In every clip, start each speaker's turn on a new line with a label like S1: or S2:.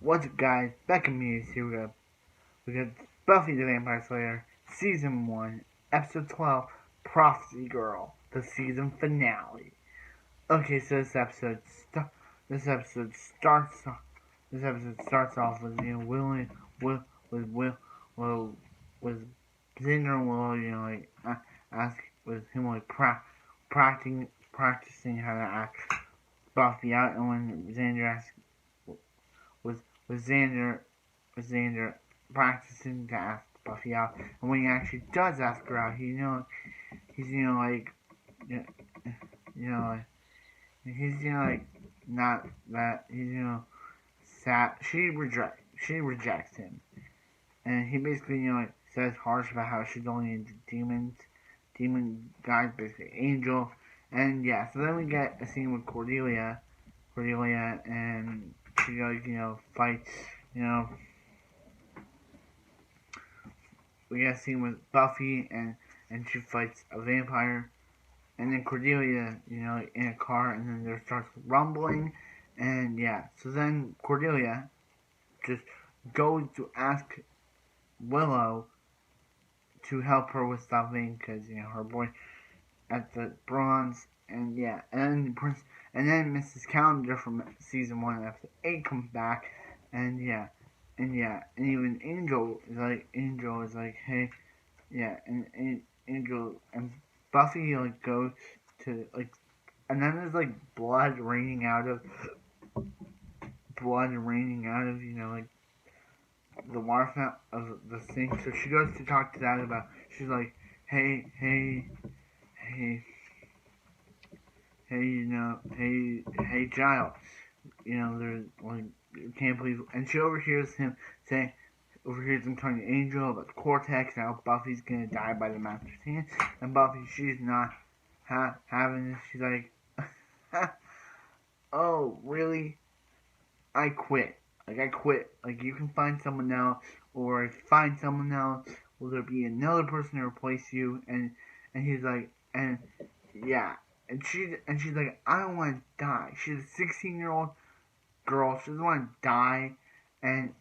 S1: What's up, guys? Back in me here we got Buffy the Vampire Slayer, Season 1, Episode 12, Prophecy Girl, the season finale. Okay, so this episode starts off with Will with Will Will with Xander and Willow, ask with him practicing how to act Buffy out, and when Xander asks with with Xander Xander practicing to ask Buffy out, and when he actually does ask her out, he's you know he's not that sad. She rejects him, and he basically says harsh about how she's only into demon guys, basically angel, and yeah. So then we get a scene with Cordelia, and she fights you know we get a scene with Buffy, and she fights a vampire, and then Cordelia, in a car, and then there starts rumbling, and yeah. So then Cordelia just goes to ask Willow to help her with something because her boy at the bronze, and yeah, and then Mrs. Calendar from season 1, episode 8 comes back, and yeah, and even Angel is like, hey, yeah, and Angel and Buffy goes to and then there's blood raining out of the water fountain of the sink. So she goes to talk to Dad about. She's like, hey, hey, Giles, there's you can't believe, and she overhears him telling Angel about the Cortex, and how Buffy's gonna die by the Master's hand, and Buffy, she's not having this. She's like, oh, really? I quit. I quit. You can find someone else, or if you find someone else, will there be another person to replace you? And he's like, and yeah, and she's like, I don't want to die. She's a 16-year-old girl. She doesn't want to die, and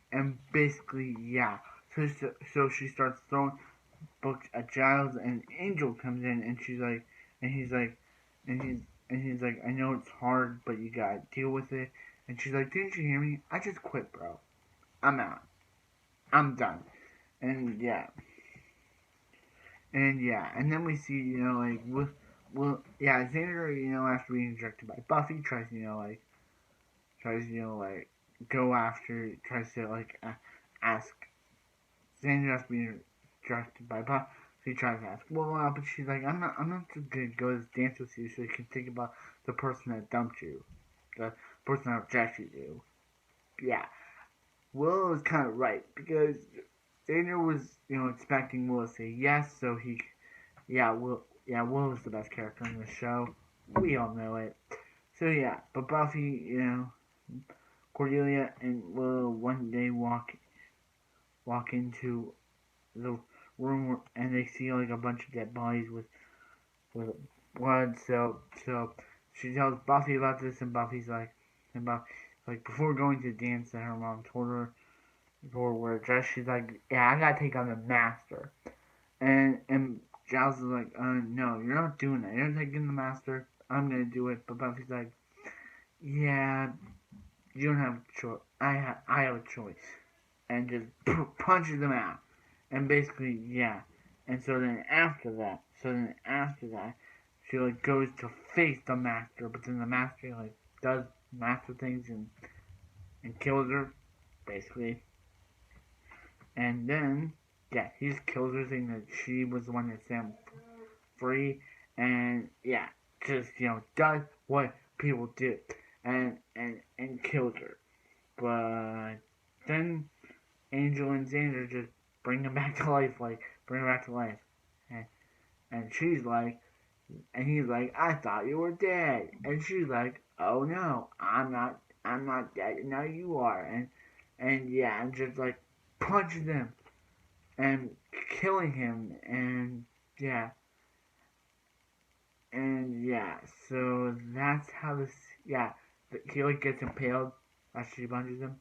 S1: basically, yeah. So she starts throwing books at Giles, and Angel comes in, and she's like, and he's like, and he's like, I know it's hard, but you gotta deal with it. And she's like, didn't you hear me? I just quit, bro. I'm out. I'm done. And yeah. And then we see, Xander, after being rejected by Buffy, tries to ask Xander after being rejected by Buffy. She tries to ask Willow, but she's like, I'm not just gonna go to this dance with you so you can think about the person that dumped you, the person that rejected you. Yeah, Willow was kind of right because Xander was, expecting Willow to say yes, so Willow's the best character in the show. We all know it. So yeah, but Buffy, Cordelia and Willow one day walk into the room, and they see a bunch of dead bodies with blood. So she tells Buffy about this, and Buffy's like, before going to the dance that her mom told her to wear a dress, she's like, yeah, I gotta take on the master. And Giles is like, no, you're not doing that. You're not taking the master. I'm gonna do it. But Buffy's like, yeah, you don't have a choice. I have a choice, and just punches him out. And basically, yeah. And so then after that, she goes to face the master, but then the master does master things and kills her, basically. And then yeah, he just kills her, saying that she was the one that set him free, and yeah, just does what people do, and kills her. But then Angel and Xander just bring him back to life, and she's like, and he's like, I thought you were dead, and she's like, oh no, I'm not dead, now you are, and yeah, and just punches him and killing him, and yeah, so that's how this, yeah, he gets impaled after she punches him,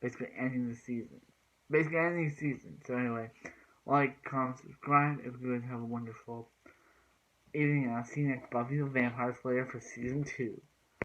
S1: basically ending the season. Basically ending the season. So anyway, like, comment, subscribe. If you guys have a wonderful evening, and I'll see you next Buffy the Vampire Slayer for season 2.